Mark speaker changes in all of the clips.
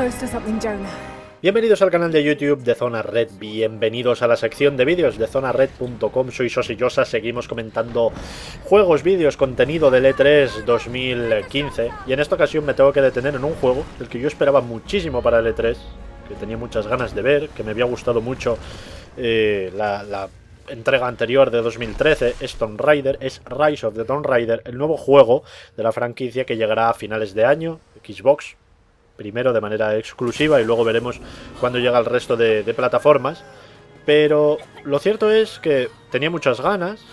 Speaker 1: close to something, Jonah.
Speaker 2: Bienvenidos al canal de YouTube de Zona Red, bienvenidos a la sección de vídeos de zonared.com, soy Sosillosa, seguimos comentando juegos, vídeos, contenido del E3 2015 y en esta ocasión me tengo que detener en un juego del que yo esperaba muchísimo para el E3, que tenía muchas ganas de ver, que me había gustado mucho la entrega anterior de 2013, es Tomb Raider, es Rise of the Tomb Raider, el nuevo juego de la franquicia que llegará a finales de año, Xbox, primero de manera exclusiva y luego veremos cuando llega el resto de plataformas. Pero lo cierto es que tenía muchas ganas,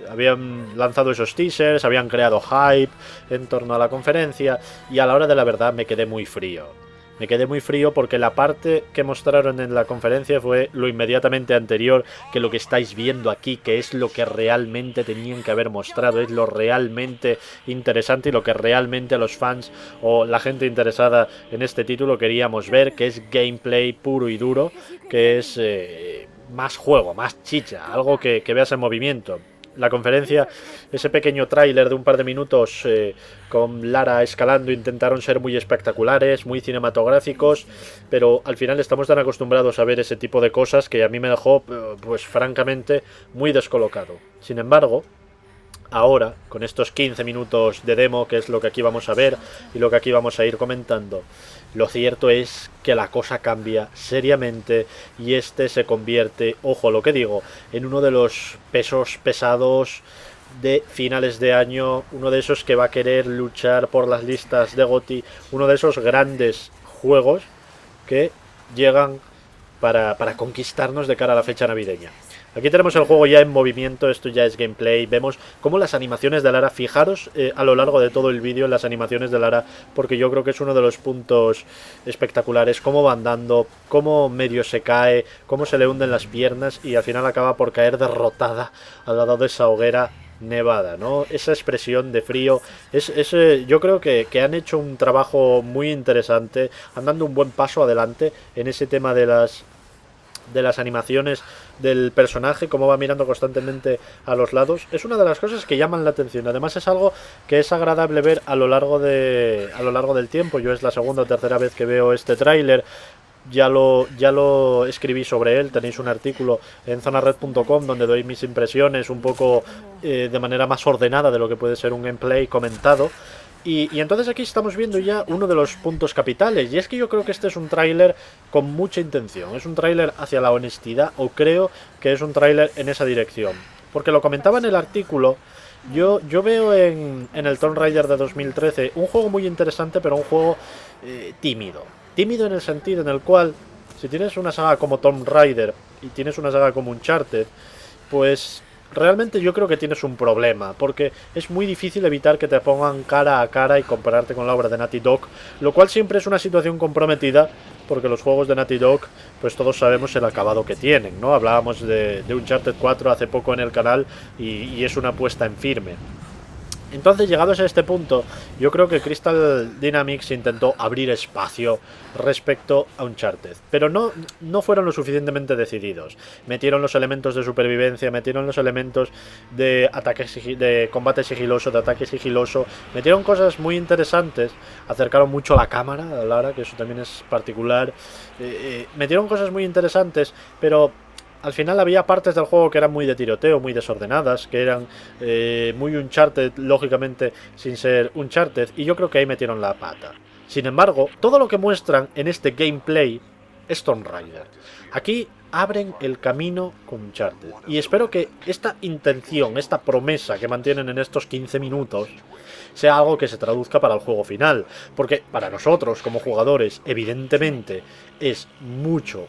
Speaker 2: habían lanzado esos teasers, habían creado hype en torno a la conferencia y a la hora de la verdad me quedé muy frío. Me quedé muy frío porque la parte que mostraron en la conferencia fue lo inmediatamente anterior que lo que estáis viendo aquí, que es lo que realmente tenían que haber mostrado, es lo realmente interesante y lo que realmente los fans o la gente interesada en este título queríamos ver, que es gameplay puro y duro, que es más juego, más chicha, algo que veas en movimiento. La conferencia, ese pequeño tráiler de un par de minutos con Lara escalando, intentaron ser muy espectaculares, muy cinematográficos, pero al final estamos tan acostumbrados a ver ese tipo de cosas que a mí me dejó, pues francamente, muy descolocado. Sin embargo, ahora, con estos 15 minutos de demo, que es lo que aquí vamos a ver y lo que aquí vamos a ir comentando, lo cierto es que la cosa cambia seriamente y este se convierte, ojo lo que digo, en uno de los pesos pesados de finales de año, uno de esos que va a querer luchar por las listas de GOTY, uno de esos grandes juegos que llegan para conquistarnos de cara a la fecha navideña. Aquí tenemos el juego ya en movimiento, esto ya es gameplay, vemos cómo las animaciones de Lara, fijaros a lo largo de todo el vídeo en las animaciones de Lara, porque yo creo que es uno de los puntos espectaculares, cómo va andando, cómo medio se cae, cómo se le hunden las piernas y al final acaba por caer derrotada al lado de esa hoguera nevada, ¿no? Esa expresión de frío, yo creo que han hecho un trabajo muy interesante, han dado un buen paso adelante en ese tema de las animaciones del personaje, cómo va mirando constantemente a los lados, es una de las cosas que llaman la atención. Además es algo que es agradable ver a lo largo del tiempo. Yo es la segunda o tercera vez que veo este tráiler. Ya lo escribí sobre él, tenéis un artículo en zonared.com donde doy mis impresiones un poco de manera más ordenada de lo que puede ser un gameplay comentado. Y entonces aquí estamos viendo ya uno de los puntos capitales, y es que yo creo que este es un tráiler con mucha intención, es un tráiler hacia la honestidad, o creo que es un tráiler en esa dirección, porque lo comentaba en el artículo, yo veo en el Tomb Raider de 2013 un juego muy interesante, pero un juego tímido en el sentido en el cual, si tienes una saga como Tomb Raider y tienes una saga como Uncharted, pues realmente yo creo que tienes un problema, porque es muy difícil evitar que te pongan cara a cara y compararte con la obra de Naughty Dog, lo cual siempre es una situación comprometida, porque los juegos de Naughty Dog, pues todos sabemos el acabado que tienen, ¿no? Hablábamos de Uncharted 4 hace poco en el canal y es una apuesta en firme. Entonces, llegados a este punto, yo creo que Crystal Dynamics intentó abrir espacio respecto a Uncharted, pero no fueron lo suficientemente decididos. Metieron los elementos de supervivencia, metieron los elementos de combate sigiloso, de ataque sigiloso, metieron cosas muy interesantes, acercaron mucho la cámara a Lara, que eso también es particular, metieron cosas muy interesantes, pero al final había partes del juego que eran muy de tiroteo, muy desordenadas, que eran muy Uncharted, lógicamente sin ser Uncharted, y yo creo que ahí metieron la pata. Sin embargo, todo lo que muestran en este gameplay es Tomb Raider. Aquí abren el camino con Uncharted, y espero que esta intención, esta promesa que mantienen en estos 15 minutos, sea algo que se traduzca para el juego final, porque para nosotros como jugadores evidentemente es mucho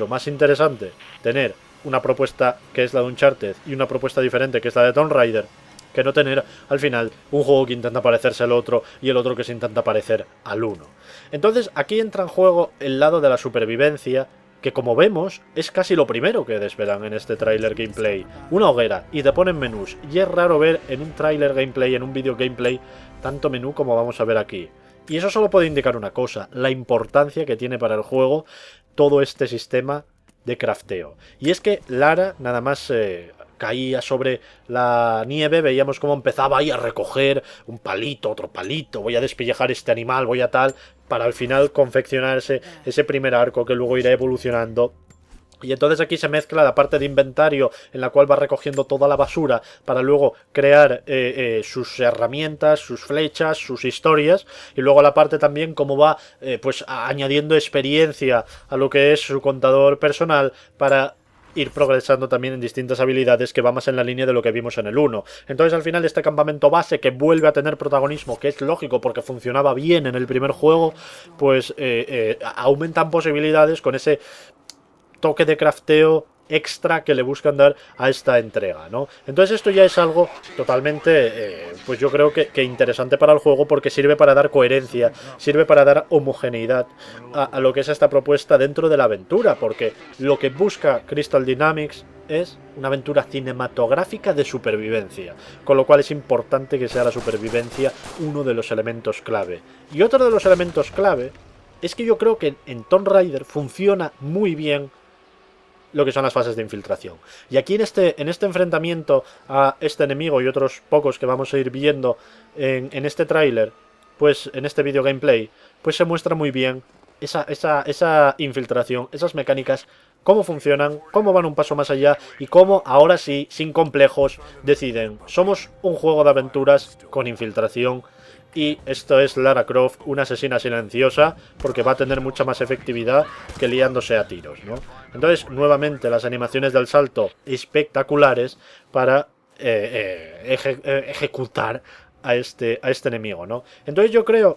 Speaker 2: más interesante tener una propuesta que es la de Uncharted y una propuesta diferente que es la de Tomb Raider, que no tener al final un juego que intenta parecerse al otro y el otro que se intenta parecer al uno. Entonces aquí entra en juego el lado de la supervivencia, que como vemos es casi lo primero que desvelan en este tráiler gameplay, una hoguera, y te ponen menús, y es raro ver en un tráiler gameplay, en un vídeo gameplay, tanto menú como vamos a ver aquí. Y eso solo puede indicar una cosa, la importancia que tiene para el juego todo este sistema de crafteo. Y es que Lara, nada más caía sobre la nieve, veíamos cómo empezaba ahí a recoger un palito, otro palito, voy a despellejar este animal, voy a tal, para al final confeccionarse ese primer arco que luego irá evolucionando. Y entonces aquí se mezcla la parte de inventario en la cual va recogiendo toda la basura para luego crear sus herramientas, sus flechas, sus historias, y luego la parte también como va pues añadiendo experiencia a lo que es su contador personal para ir progresando también en distintas habilidades que va más en la línea de lo que vimos en el 1. Entonces al final este campamento base que vuelve a tener protagonismo, que es lógico porque funcionaba bien en el primer juego, pues aumentan posibilidades con ese toque de crafteo extra que le buscan dar a esta entrega, ¿no? Entonces esto ya es algo totalmente, pues yo creo que interesante para el juego porque sirve para dar coherencia, sirve para dar homogeneidad a lo que es esta propuesta dentro de la aventura, porque lo que busca Crystal Dynamics es una aventura cinematográfica de supervivencia, con lo cual es importante que sea la supervivencia uno de los elementos clave. Y otro de los elementos clave es que yo creo que en Tomb Raider funciona muy bien lo que son las fases de infiltración. Y aquí en este enfrentamiento a este enemigo y otros pocos que vamos a ir viendo en este tráiler, pues en este video gameplay, pues se muestra muy bien esa infiltración, esas mecánicas, cómo funcionan, cómo van un paso más allá y cómo ahora sí, sin complejos, deciden, somos un juego de aventuras con infiltración. Y esto es Lara Croft, una asesina silenciosa, porque va a tener mucha más efectividad que liándose a tiros, ¿no? Entonces, nuevamente, las animaciones del salto espectaculares para ejecutar a este enemigo, ¿no? Entonces yo creo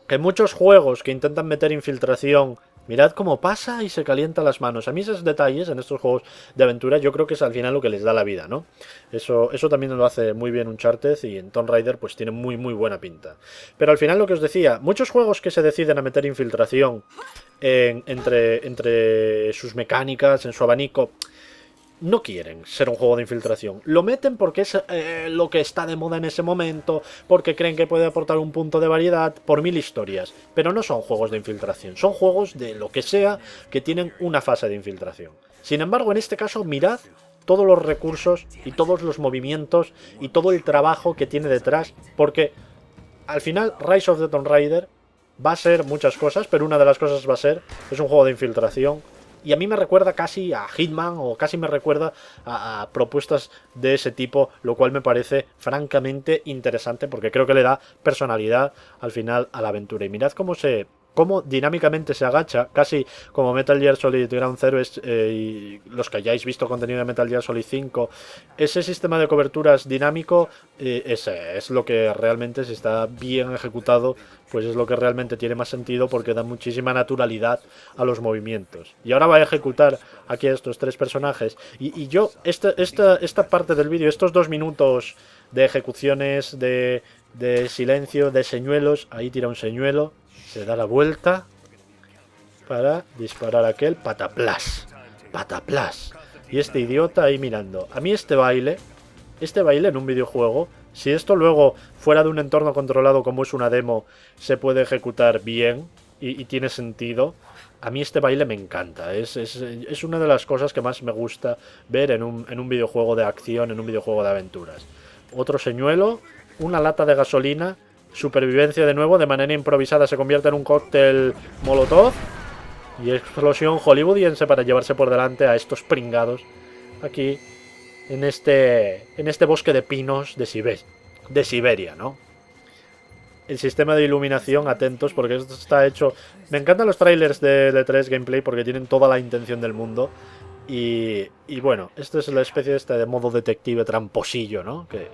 Speaker 2: que muchos juegos que intentan meter infiltración, mirad cómo pasa y se calienta las manos. A mí esos detalles en estos juegos de aventura yo creo que es al final lo que les da la vida, ¿no? Eso también lo hace muy bien Uncharted y en Tomb Raider pues tiene muy buena pinta. Pero al final lo que os decía, muchos juegos que se deciden a meter infiltración entre sus mecánicas, en su abanico, no quieren ser un juego de infiltración. Lo meten porque es lo que está de moda en ese momento, porque creen que puede aportar un punto de variedad, por mil historias. Pero no son juegos de infiltración, son juegos de lo que sea que tienen una fase de infiltración. Sin embargo, en este caso, mirad todos los recursos y todos los movimientos y todo el trabajo que tiene detrás, porque al final Rise of the Tomb Raider va a ser muchas cosas, pero una de las cosas va a ser, es un juego de infiltración. Y a mí me recuerda casi a Hitman o casi me recuerda a propuestas de ese tipo, lo cual me parece francamente interesante porque creo que le da personalidad al final a la aventura. Y mirad cómo dinámicamente se agacha, casi como Metal Gear Solid Ground Zero y los que hayáis visto contenido de Metal Gear Solid 5, ese sistema de coberturas dinámico es lo que realmente, si está bien ejecutado, pues es lo que realmente tiene más sentido porque da muchísima naturalidad a los movimientos. Y ahora va a ejecutar aquí a estos tres personajes y yo, esta parte del vídeo, estos 2 minutos de ejecuciones, de silencio, de señuelos, ahí tira un señuelo, se da la vuelta para disparar aquel pataplas, pataplas. Y este idiota ahí mirando. A mí este baile en un videojuego, si esto luego fuera de un entorno controlado como es una demo, se puede ejecutar bien y tiene sentido. A mí este baile me encanta. Es una de las cosas que más me gusta ver en un videojuego de acción, en un videojuego de aventuras. Otro señuelo, una lata de gasolina. Supervivencia de nuevo, de manera improvisada se convierte en un cóctel molotov y explosión hollywoodiense para llevarse por delante a estos pringados aquí en este bosque de pinos de Siberia, ¿no? El sistema de iluminación, atentos porque esto está hecho... Me encantan los trailers de E3 Gameplay porque tienen toda la intención del mundo y bueno, esto es la especie de modo detective tramposillo, ¿no? Que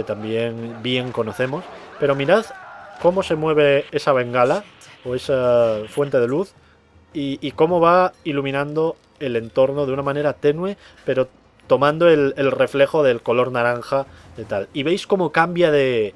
Speaker 2: también bien conocemos. Pero mirad cómo se mueve esa bengala o esa fuente de luz y cómo va iluminando el entorno de una manera tenue, pero tomando el reflejo del color naranja y tal. Y veis cómo cambia de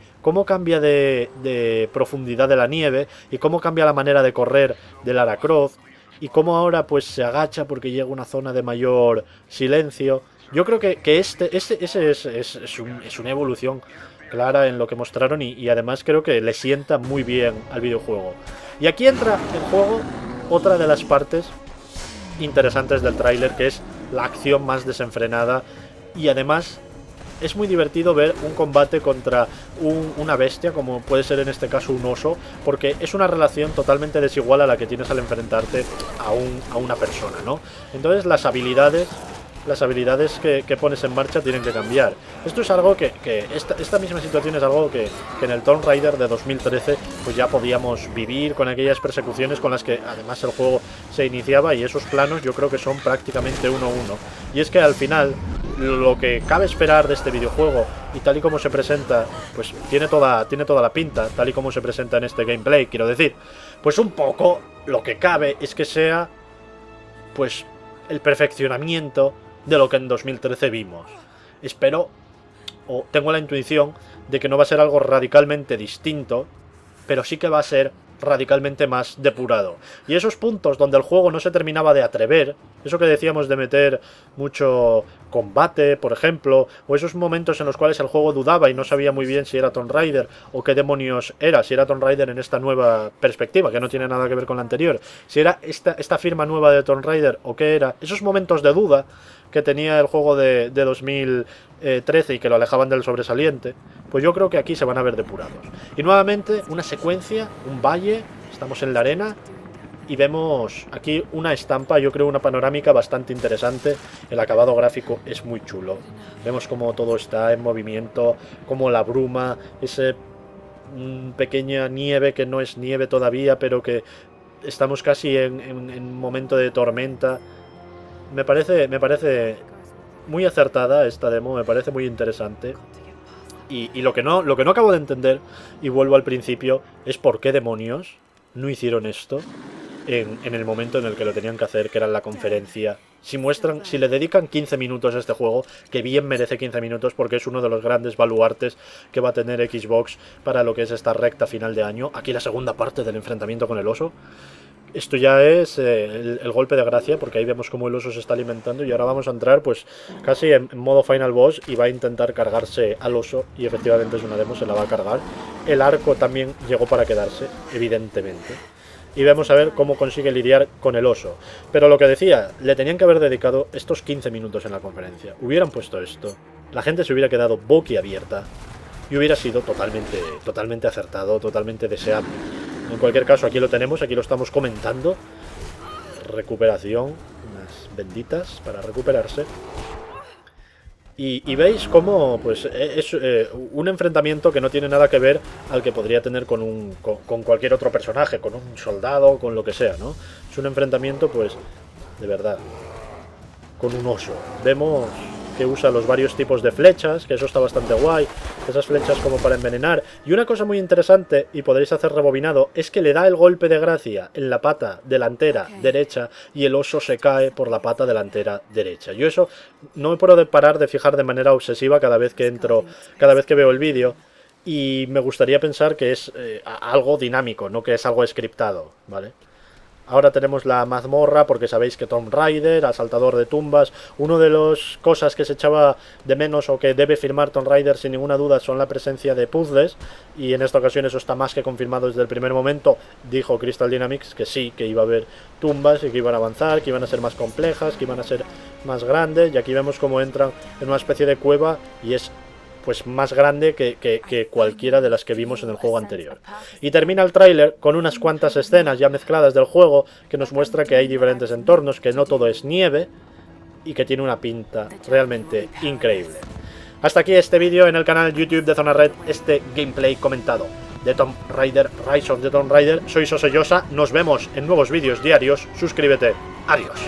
Speaker 2: profundidad de la nieve y cómo cambia la manera de correr de Lara Croft y cómo ahora pues se agacha porque llega a una zona de mayor silencio. Yo creo que ese es una evolución clara en lo que mostraron y además creo que le sienta muy bien al videojuego. Y aquí entra en juego otra de las partes interesantes del tráiler, que es la acción más desenfrenada. Y además es muy divertido ver un combate contra una bestia, como puede ser en este caso un oso, porque es una relación totalmente desigual a la que tienes al enfrentarte a una persona, ¿no? Entonces las habilidades que pones en marcha tienen que cambiar. Esto es algo que esta misma situación es algo que en el Tomb Raider de 2013 pues ya podíamos vivir, con aquellas persecuciones con las que además el juego se iniciaba, y esos planos yo creo que son prácticamente 1-1. Y es que al final lo que cabe esperar de este videojuego, y tal y como se presenta, pues tiene toda la pinta, tal y como se presenta en este gameplay, quiero decir, pues un poco lo que cabe es que sea pues el perfeccionamiento de lo que en 2013 vimos. Espero, o tengo la intuición, de que no va a ser algo radicalmente distinto, pero sí que va a ser radicalmente más depurado. Y esos puntos donde el juego no se terminaba de atrever, eso que decíamos de meter mucho combate, por ejemplo, o esos momentos en los cuales el juego dudaba y no sabía muy bien si era Tomb Raider o qué demonios era, si era Tomb Raider en esta nueva perspectiva, que no tiene nada que ver con la anterior, si era esta firma nueva de Tomb Raider o qué era, esos momentos de duda que tenía el juego de 2013 y que lo alejaban del sobresaliente, pues yo creo que aquí se van a ver depurados. Y nuevamente una secuencia, un valle, estamos en la arena y vemos aquí una estampa, yo creo una panorámica bastante interesante. El acabado gráfico es muy chulo. Vemos cómo todo está en movimiento, como la bruma, ese pequeña nieve que no es nieve todavía, pero que estamos casi en momento de tormenta. Me parece muy acertada esta demo, me parece muy interesante. Y lo que no acabo de entender, y vuelvo al principio, es por qué demonios no hicieron esto en el momento en el que lo tenían que hacer, que era en la conferencia. Si le dedican 15 minutos a este juego, que bien merece 15 minutos porque es uno de los grandes baluartes que va a tener Xbox para lo que es esta recta final de año. Aquí la segunda parte del enfrentamiento con el oso. Esto ya es el golpe de gracia, porque ahí vemos cómo el oso se está alimentando, y ahora vamos a entrar pues casi en modo final boss y va a intentar cargarse al oso, y efectivamente es una demo, se la va a cargar. El arco también llegó para quedarse, evidentemente. Y vamos a ver cómo consigue lidiar con el oso. Pero lo que decía, le tenían que haber dedicado estos 15 minutos en la conferencia. Hubieran puesto esto, la gente se hubiera quedado boquiabierta y hubiera sido totalmente acertado, totalmente deseable. En cualquier caso, aquí lo tenemos, aquí lo estamos comentando. Recuperación, unas benditas para recuperarse. Y veis cómo pues es un enfrentamiento que no tiene nada que ver al que podría tener con cualquier otro personaje, con un soldado, con lo que sea, ¿no? Es un enfrentamiento, pues, de verdad, con un oso. Vemos que usa los varios tipos de flechas, que eso está bastante guay, esas flechas como para envenenar. Y una cosa muy interesante, y podréis hacer rebobinado, es que le da el golpe de gracia en la pata delantera derecha y el oso se cae por la pata delantera derecha. Yo eso no me puedo parar de fijar de manera obsesiva cada vez que veo el vídeo, y me gustaría pensar que es algo dinámico, no que es algo scriptado, ¿vale? Ahora tenemos la mazmorra, porque sabéis que Tomb Raider, asaltador de tumbas, una de las cosas que se echaba de menos o que debe firmar Tomb Raider sin ninguna duda son la presencia de puzzles, y en esta ocasión eso está más que confirmado desde el primer momento. Dijo Crystal Dynamics que sí, que iba a haber tumbas y que iban a avanzar, que iban a ser más complejas, que iban a ser más grandes, y aquí vemos cómo entran en una especie de cueva y es pues más grande que cualquiera de las que vimos en el juego anterior. Y termina el tráiler con unas cuantas escenas ya mezcladas del juego que nos muestra que hay diferentes entornos, que no todo es nieve y que tiene una pinta realmente increíble. Hasta aquí este vídeo en el canal YouTube de Zona Red, este gameplay comentado de Tomb Raider, Rise of the Tomb Raider. Soy Sosellosa, nos vemos en nuevos vídeos diarios, suscríbete, adiós.